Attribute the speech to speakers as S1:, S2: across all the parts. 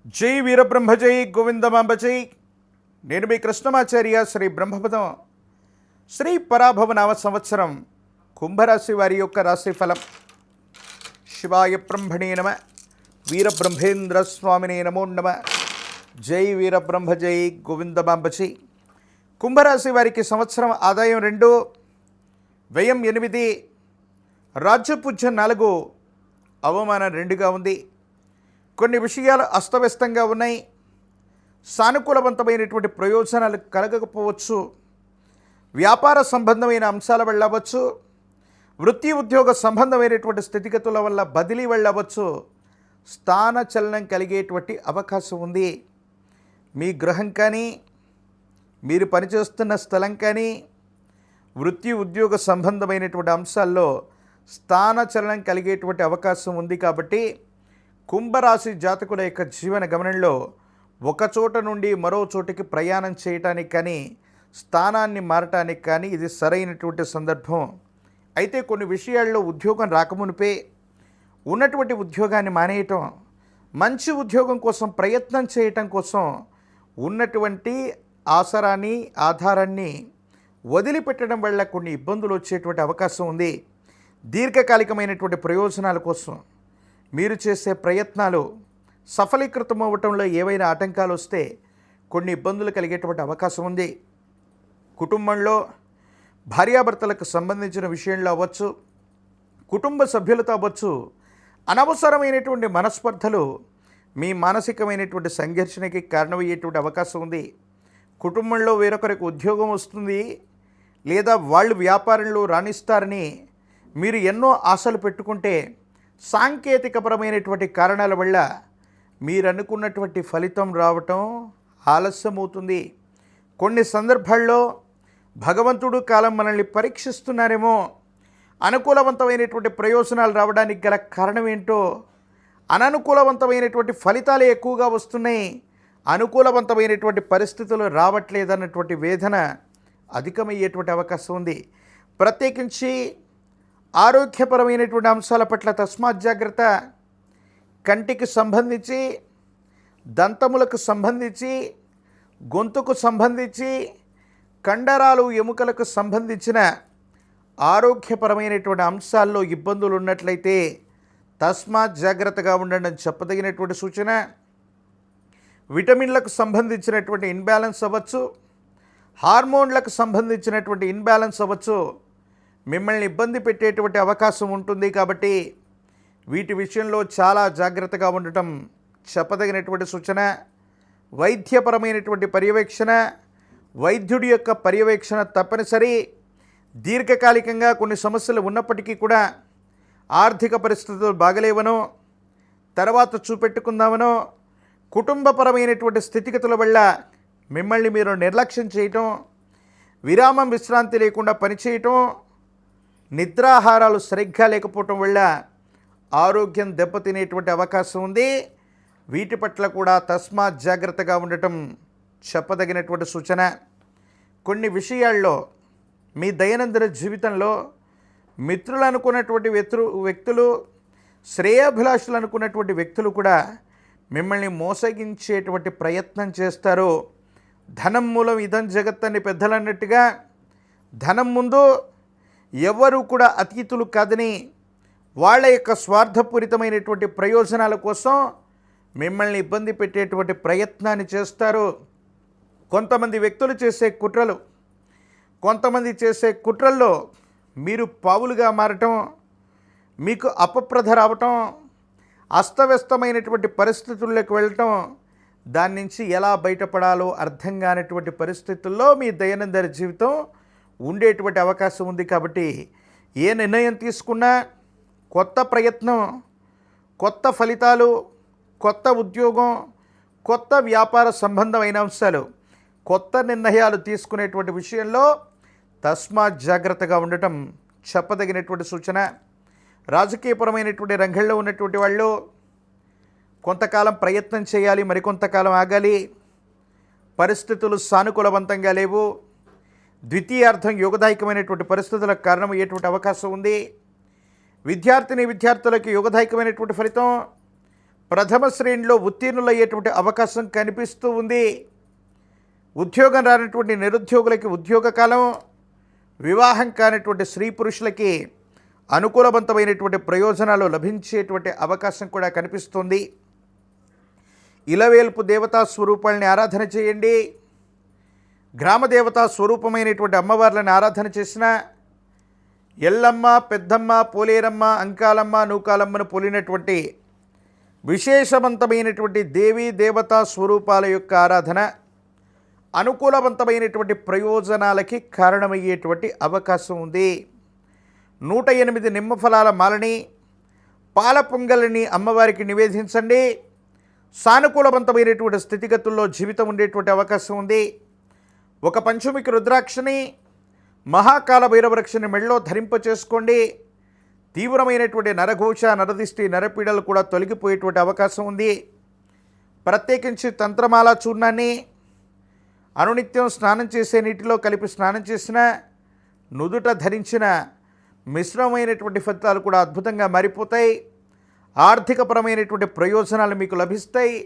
S1: జై వీరబ్రహ్మ జై గోవిందమాంబ జై. నేను మీ కృష్ణమాచార్య. శ్రీ బ్రహ్మపదం శ్రీ పరాభవ నామ సంవత్సరం కుంభరాశి వారి యొక్క రాశి ఫలం. శివాయ బ్రహ్మణే నమ. వీరబ్రహ్మేంద్ర స్వామినే నమో నమ. జై వీరబ్రహ్మ జై గోవిందమాంబ జై. కుంభరాశి వారికి సంవత్సరం ఆదాయం 2, వ్యయం 8, రాజ్యపూజ్యం 4, అవమానం 2గా ఉంది. కొన్ని విషయాలు అస్తవ్యస్తంగా ఉన్నాయి. సానుకూలవంతమైనటువంటి ప్రయోజనాలు కలగకపోవచ్చు. వ్యాపార సంబంధమైన అంశాల వెళ్ళవచ్చు. వృత్తి ఉద్యోగ సంబంధమైనటువంటి స్థితిగతుల వల్ల బదిలీ వెళ్ళవచ్చు. స్థాన చలనం కలిగేటువంటి అవకాశం ఉంది. మీ గృహం కానీ, మీరు పనిచేస్తున్న స్థలం కానీ, వృత్తి ఉద్యోగ సంబంధమైనటువంటి అంశాల్లో స్థాన చలనం కలిగేటువంటి అవకాశం ఉంది. కాబట్టి కుంభరాశి జాతకుల యొక్క జీవన గమనంలో ఒక చోట నుండి మరో చోటికి ప్రయాణం చేయటానికి కానీ, స్థానాన్ని మారటానికి కానీ ఇది సరైనటువంటి సందర్భం. అయితే కొన్ని విషయాల్లో ఉద్యోగం రాకమునిపే ఉన్నటువంటి ఉద్యోగాన్ని మానేయటం, మంచి ఉద్యోగం కోసం ప్రయత్నం చేయటం కోసం ఉన్నటువంటి ఆసరాన్ని, ఆధారాన్ని వదిలిపెట్టడం వల్ల కొన్ని ఇబ్బందులు వచ్చేటువంటి అవకాశం ఉంది. దీర్ఘకాలికమైనటువంటి ప్రయోజనాల కోసం మీరు చేసే ప్రయత్నాలు సఫలీకృతం అవ్వటంలో ఏవైనా ఆటంకాలు వస్తే కొన్ని ఇబ్బందులు కలిగేటువంటి అవకాశం ఉంది. కుటుంబంలో భార్యాభర్తలకు సంబంధించిన విషయంలో అవ్వచ్చు, కుటుంబ సభ్యులతో అవ్వచ్చు, అనవసరమైనటువంటి మనస్పర్ధలు మీ మానసికమైనటువంటి సంఘర్షణకి కారణమయ్యేటువంటి అవకాశం ఉంది. కుటుంబంలో వేరొకరికి ఉద్యోగం వస్తుంది, లేదా వాళ్ళు వ్యాపారంలో రాణిస్తారని మీరు ఎన్నో ఆశలు పెట్టుకుంటే సాంకేతికపరమైనటువంటి కారణాల వల్ల మీరు అనుకున్నటువంటి ఫలితం రావటం ఆలస్యమవుతుంది. కొన్ని సందర్భాల్లో భగవంతుడు కాలం మనల్ని పరీక్షిస్తున్నారేమో. అనుకూలవంతమైనటువంటి ప్రయోజనాలు రావడానికి గల కారణం ఏంటో, అననుకూలవంతమైనటువంటి ఫలితాలు ఎక్కువగా వస్తున్నాయి, అనుకూలవంతమైనటువంటి పరిస్థితులు రావట్లేదన్నటువంటి వేదన అధికమయ్యేటువంటి అవకాశం ఉంది. ప్రత్యేకించి ఆరోగ్యపరమైనటువంటి అంశాల పట్ల తస్మాత్ జాగ్రత్త. కంటికి సంబంధించి, దంతములకు సంబంధించి, గొంతుకు సంబంధించి, కండరాలు ఎముకలకు సంబంధించిన ఆరోగ్యపరమైనటువంటి అంశాల్లో ఇబ్బందులు ఉన్నట్లయితే తస్మాత్ జాగ్రత్తగా ఉండడం చెప్పదగినటువంటి సూచన. విటమిన్లకు సంబంధించినటువంటి ఇన్బ్యాలెన్స్ అవ్వచ్చు, హార్మోన్లకు సంబంధించినటువంటి ఇన్బ్యాలెన్స్ అవ్వచ్చు, మిమ్మల్ని ఇబ్బంది పెట్టేటువంటి అవకాశం ఉంటుంది. కాబట్టి వీటి విషయంలో చాలా జాగ్రత్తగా ఉండటం చెప్పదగినటువంటి సూచన. వైద్యపరమైనటువంటి పర్యవేక్షణ, వైద్యుడి యొక్క పర్యవేక్షణ తప్పనిసరి. దీర్ఘకాలికంగా కొన్ని సమస్యలు ఉన్నప్పటికీ కూడా ఆర్థిక పరిస్థితులు బాగలేవనో, తర్వాత చూపెట్టుకుందామనో, కుటుంబపరమైనటువంటి స్థితిగతుల వల్ల మిమ్మల్ని మీరు నిర్లక్ష్యం చేయటం, విరామం విశ్రాంతి లేకుండా పనిచేయటం, నిద్రాహారాలు సరిగ్గా లేకపోవటం వల్ల ఆరోగ్యం దెబ్బతినేటువంటి అవకాశం ఉంది. వీటి పట్ల కూడా తస్మాత్ జాగ్రత్తగా ఉండటం చెప్పదగినటువంటి సూచన. కొన్ని విషయాల్లో మీ దైనందిన జీవితంలో మిత్రులు అనుకున్నటువంటి వ్యక్తులు, శ్రేయాభిలాషులు అనుకున్నటువంటి వ్యక్తులు కూడా మిమ్మల్ని మోసగించేటువంటి ప్రయత్నం చేస్తారు. ధనం మూలం ఇదం జగత్ అని పెద్దలు అన్నట్టుగా ధనం ముందు ఎవరు కూడా అతీతులు కాదని వాళ్ళ యొక్క స్వార్థపూరితమైనటువంటి ప్రయోజనాల కోసం మిమ్మల్ని ఇబ్బంది పెట్టేటువంటి ప్రయత్నాన్ని చేస్తారు. కొంతమంది వ్యక్తులు చేసే కుట్రలు, కొంతమంది చేసే కుట్రల్లో మీరు పావులుగా మారటం, మీకు అపప్రధ రావటం, అస్తవ్యస్తమైనటువంటి పరిస్థితుల్లోకి వెళ్ళటం, దాని నుంచి ఎలా బయటపడాలో అర్థం కానటువంటి పరిస్థితుల్లో మీ దైనందిన జీవితం ఉండేటువంటి అవకాశం ఉంది. కాబట్టి ఏ నిర్ణయం తీసుకున్నా కొత్త ప్రయత్నం, కొత్త ఫలితాలు, కొత్త ఉద్యోగం, కొత్త వ్యాపార సంబంధమైన అంశాలు, కొత్త నిర్ణయాలు తీసుకునేటువంటి విషయంలో తస్మాత్ జాగ్రత్తగా ఉండటం చెప్పదగినటువంటి సూచన. రాజకీయపరమైనటువంటి రంగంలో ఉన్నటువంటి వాళ్ళు కొంతకాలం ప్రయత్నం చేయాలి, మరికొంతకాలం ఆగాలి. పరిస్థితులు సానుకూలవంతంగా లేవు. ద్వితీయార్థం యోగదాయకమైనటువంటి పరిస్థితులకు కారణమయ్యేటువంటి అవకాశం ఉంది. విద్యార్థినులకు యోగదాయకమైనటువంటి ఫలితం, ప్రథమ శ్రేణిలో ఉత్తీర్ణులయ్యేటువంటి అవకాశం కనిపిస్తూ ఉంది. ఉద్యోగం రానటువంటి నిరుద్యోగులకి ఉద్యోగ కాలం, వివాహం కానటువంటి స్త్రీ పురుషులకి అనుకూలవంతమైనటువంటి ప్రయోజనాలు లభించేటువంటి అవకాశం కూడా కనిపిస్తుంది. ఇలవేల్పు దేవతా స్వరూపాలని ఆరాధన చేయండి. గ్రామ దేవతా స్వరూపమైనటువంటి అమ్మవార్లను ఆరాధన చేసిన ఎల్లమ్మ, పెద్దమ్మ, పోలేరమ్మ, అంకాలమ్మ, నూకాలమ్మను పోలినటువంటి విశేషవంతమైనటువంటి దేవీ దేవతా స్వరూపాల యొక్క ఆరాధన అనుకూలవంతమైనటువంటి ప్రయోజనాలకి కారణమయ్యేటువంటి అవకాశం ఉంది. 108 నిమ్మఫలాల మాలని, పాల పొంగల్ని అమ్మవారికి నివేదించండి. సానుకూలవంతమైనటువంటి స్థితిగతుల్లో జీవితం ఉండేటువంటి అవకాశం ఉంది. ఒక పంచమికి రుద్రాక్షని, మహాకాల భైరవరక్షని మెళ్ళలో ధరింపచేసుకోండి. తీవ్రమైనటువంటి నరఘోష, నరదిష్టి, నరపీడలు కూడా తొలగిపోయేటువంటి అవకాశం ఉంది. ప్రత్యేకించి తంత్రమాల చూర్ణాన్ని అనునిత్యం స్నానం చేసే నీటిలో కలిపి స్నానం చేసిన, నుదుట ధరించిన మిశ్రమైనటువంటి ఫలితాలు కూడా అద్భుతంగా మారిపోతాయి. ఆర్థికపరమైనటువంటి ప్రయోజనాలు మీకు లభిస్తాయి.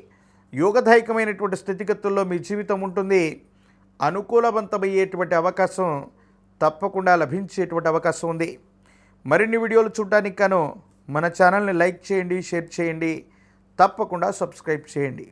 S1: యోగదాయకమైనటువంటి స్థితిగతుల్లో మీ జీవితం ఉంటుంది. అనుకూలవంతమయ్యేటువంటి అవకాశం తప్పకుండా లభించేటువంటి అవకాశం ఉంది. మరిన్ని వీడియోలు చూడడానికి గాను మన ఛానల్ని లైక్ చేయండి, షేర్ చేయండి, తప్పకుండా సబ్స్క్రైబ్ చేయండి.